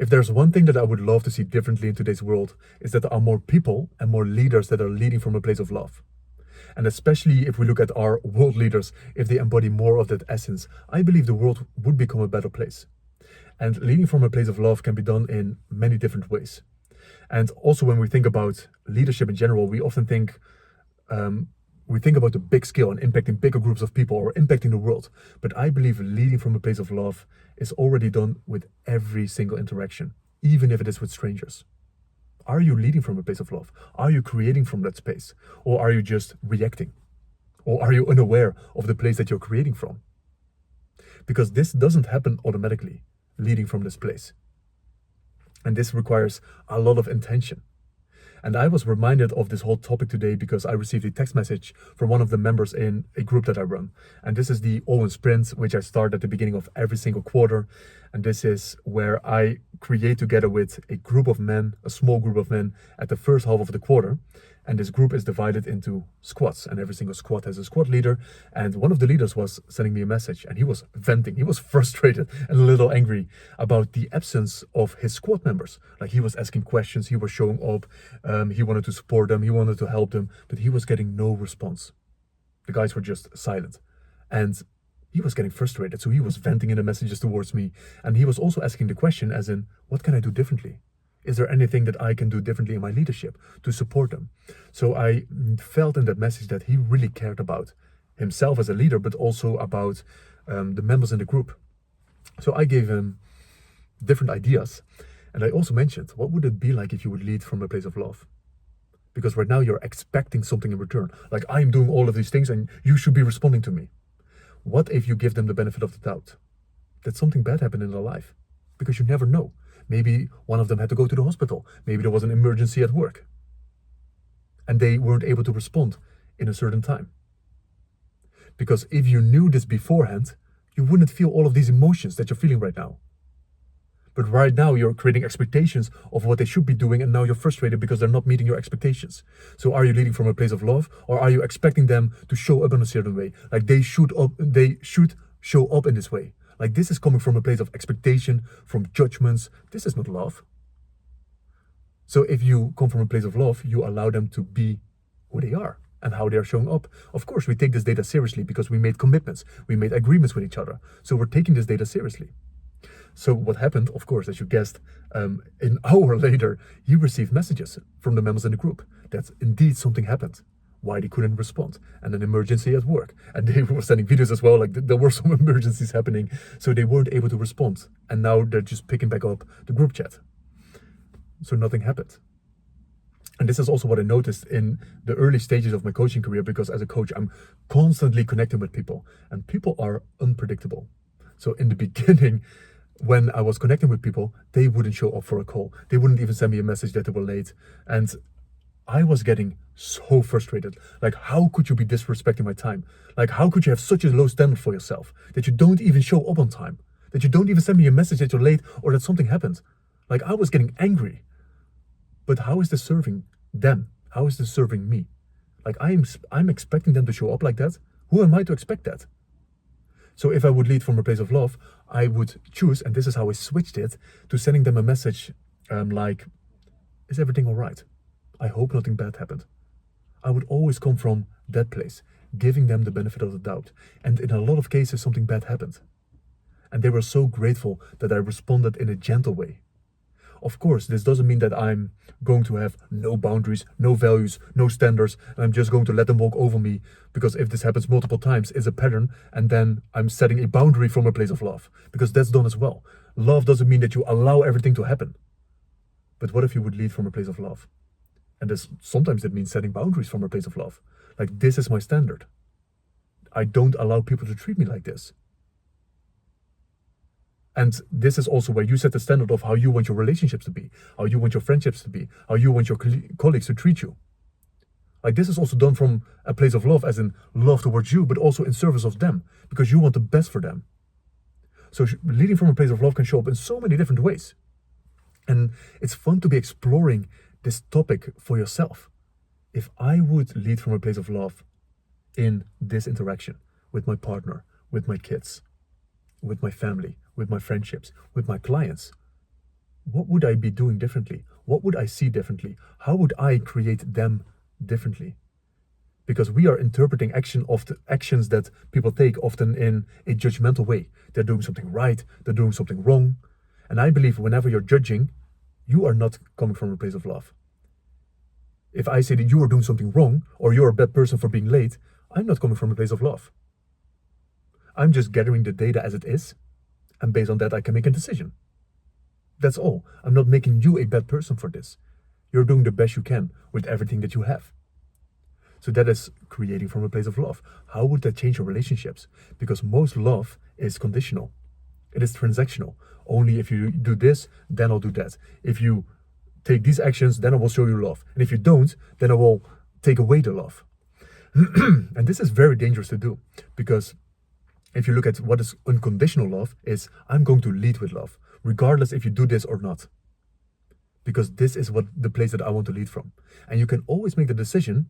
If there's one thing that I would love to see differently in today's world, is that there are more people and more leaders that are leading from a place of love. And especially if we look at our world leaders, if they embody more of that essence, I believe the world would become a better place. And leading from a place of love can be done in many different ways. And also when we think about leadership in general, we often think about the big scale and impacting bigger groups of people or impacting the world. But I believe leading from a place of love is already done with every single interaction, even if it is with strangers. Are you leading from a place of love? Are you creating from that space? Or are you just reacting? Or are you unaware of the place that you're creating from? Because this doesn't happen automatically, leading from this place. And this requires a lot of intention. And I was reminded of this whole topic today because I received a text message from one of the members in a group that I run. And this is the All-in Sprint, which I start at the beginning of every single quarter. And this is where I create together with a group of men, a small group of men, at the first half of the quarter. And this group is divided into squads, and every single squad has a squad leader. And one of the leaders was sending me a message, and he was venting. He was frustrated and a little angry about the absence of his squad members. Like, he was asking questions, he was showing up, he wanted to support them, he wanted to help them, but he was getting no response. The guys were just silent. And he was getting frustrated, so he was venting in the messages towards me. And he was also asking the question as in, what can I do differently? Is there anything that I can do differently in my leadership to support them? So I felt in that message that he really cared about himself as a leader, but also about the members in the group. So I gave him different ideas. And I also mentioned, what would it be like if you would lead from a place of love? Because right now you're expecting something in return. Like, I'm doing all of these things and you should be responding to me. What if you give them the benefit of the doubt? That something bad happened in their life? Because you never know. Maybe one of them had to go to the hospital. Maybe there was an emergency at work. And they weren't able to respond in a certain time. Because if you knew this beforehand, you wouldn't feel all of these emotions that you're feeling right now. But right now you're creating expectations of what they should be doing, and now you're frustrated because they're not meeting your expectations. So are you leading from a place of love, or are you expecting them to show up in a certain way? Like, they should show up in this way. Like, this is coming from a place of expectation, from judgments. This is not love. So if you come from a place of love, you allow them to be who they are and how they are showing up. Of course, we take this data seriously because we made commitments. We made agreements with each other. So we're taking this data seriously. So what happened, of course, as you guessed, an hour later, he received messages from the members in the group that indeed something happened. Why they couldn't respond, and an emergency at work. And they were sending videos as well, like there were some emergencies happening, so they weren't able to respond. And now they're just picking back up the group chat. So nothing happened. And this is also what I noticed in the early stages of my coaching career, because as a coach, I'm constantly connecting with people, and people are unpredictable. So in the beginning, when I was connecting with people, they wouldn't show up for a call. They wouldn't even send me a message that they were late. And I was getting so frustrated. Like, how could you be disrespecting my time? Like, how could you have such a low standard for yourself that you don't even show up on time? That you don't even send me a message that you're late or that something happened? Like, I was getting angry. But how is this serving them? How is this serving me? Like, I'm expecting them to show up like that. Who am I to expect that? So if I would lead from a place of love, I would choose, and this is how I switched it, to sending them a message like, is everything all right? I hope nothing bad happened. I would always come from that place, giving them the benefit of the doubt. And in a lot of cases, something bad happened. And they were so grateful that I responded in a gentle way. Of course, this doesn't mean that I'm going to have no boundaries, no values, no standards, and I'm just going to let them walk over me, because if this happens multiple times, it's a pattern, and then I'm setting a boundary from a place of love, because that's done as well. Love doesn't mean that you allow everything to happen. But what if you would lead from a place of love? And sometimes it means setting boundaries from a place of love. Like, this is my standard. I don't allow people to treat me like this. And this is also where you set the standard of how you want your relationships to be, how you want your friendships to be, how you want your colleagues to treat you. Like, this is also done from a place of love, as in love towards you, but also in service of them, because you want the best for them. So leading from a place of love can show up in so many different ways. And it's fun to be exploring this topic for yourself. If I would lead from a place of love in this interaction with my partner, with my kids, with my family, with my friendships, with my clients, What would I be doing differently? What would I see differently? How would I create them differently? Because we are interpreting actions that people take often in a judgmental way. They're doing something right, they're doing something wrong. And I believe whenever you're judging, you are not coming from a place of love. If I say that you are doing something wrong or you're a bad person for being late, I'm not coming from a place of love. I'm just gathering the data as it is, and based on that, I can make a decision. That's all. I'm not making you a bad person for this. You're doing the best you can with everything that you have. So that is creating from a place of love. How would that change your relationships? Because most love is conditional. It is transactional. Only if you do this, then I'll do that. If you take these actions, then I will show you love. And if you don't, then I will take away the love. And this is very dangerous to do, because if you look at what is unconditional love, is I'm going to lead with love, regardless if you do this or not. Because this is what the place that I want to lead from. And you can always make the decision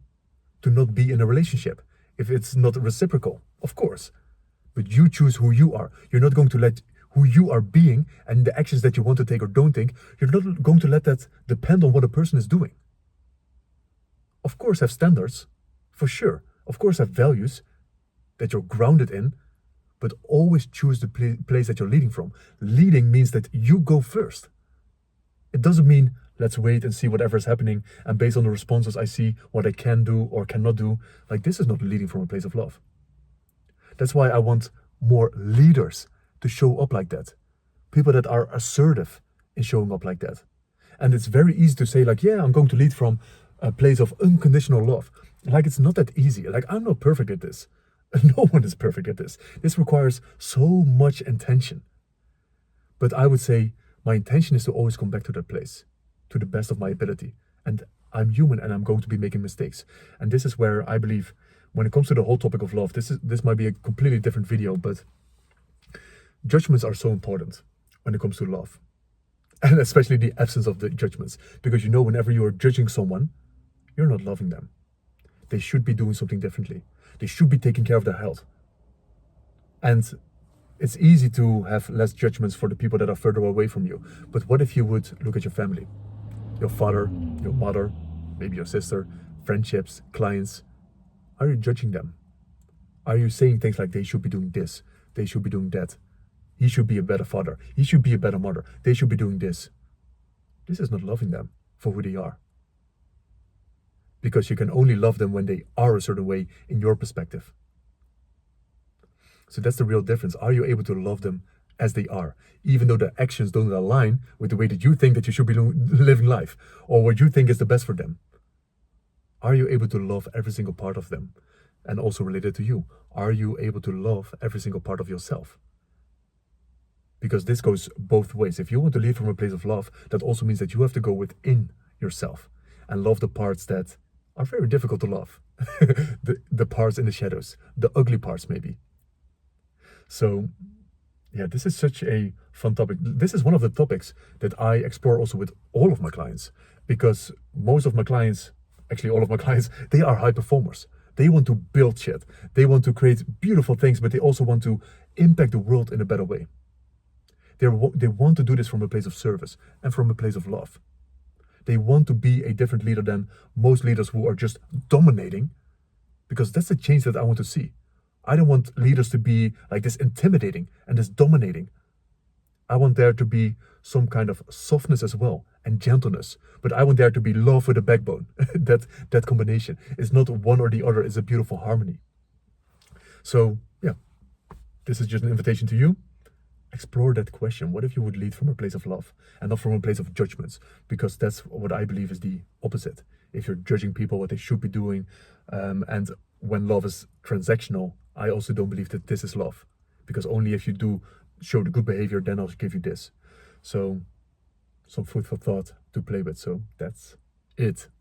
to not be in a relationship if it's not reciprocal, of course. But you choose who you are. You're not going to let who you are being and the actions that you want to take or don't take, you're not going to let that depend on what a person is doing. Of course, have standards, for sure. Of course, have values that you're grounded in, but always choose the place that you're leading from. Leading means that you go first. It doesn't mean let's wait and see whatever is happening, and based on the responses I see what I can do or cannot do. Like, this is not leading from a place of love. That's why I want more leaders to show up like that. People that are assertive in showing up like that. And it's very easy to say, like, yeah, I'm going to lead from a place of unconditional love. Like, it's not that easy. Like, I'm not perfect at this. No one is perfect at this. This requires so much intention. But I would say my intention is to always come back to that place, to the best of my ability. And I'm human and I'm going to be making mistakes. And this is where I believe, when it comes to the whole topic of love, this might be a completely different video, but judgments are so important when it comes to love. And especially the absence of the judgments. Because whenever you are judging someone, you're not loving them. They should be doing something differently. They should be taking care of their health. And it's easy to have less judgments for the people that are further away from you. But what if you would look at your family? Your father, your mother, maybe your sister, friendships, clients. Are you judging them? Are you saying things like, they should be doing this, they should be doing that? He should be a better father. He should be a better mother. They should be doing this. This is not loving them for who they are. Because you can only love them when they are a certain way in your perspective. So that's the real difference. Are you able to love them as they are, even though their actions don't align with the way that you think that you should be living life, or what you think is the best for them? Are you able to love every single part of them? And also related to you, are you able to love every single part of yourself? Because this goes both ways. If you want to lead from a place of love, that also means that you have to go within yourself and love the parts that are very difficult to love. the parts in the shadows, the ugly parts maybe. So yeah, this is such a fun topic. This is one of the topics that I explore also with all of my clients, because most of my clients, actually all of my clients, they are high performers. They want to build shit. They want to create beautiful things, but they also want to impact the world in a better way. They want to do this from a place of service and from a place of love. They want to be a different leader than most leaders who are just dominating, because that's the change that I want to see. I don't want leaders to be like this intimidating and this dominating. I want there to be some kind of softness as well and gentleness, but I want there to be love with a backbone. that combination is not one or the other, it's a beautiful harmony. So yeah, this is just an invitation to you. Explore that question. What if you would lead from a place of love and not from a place of judgments? Because that's what I believe is the opposite. If you're judging people what they should be doing, and when love is transactional, I also don't believe that this is love. Because only if you do show the good behavior, then I'll give you this. So some food for thought to play with. So that's it.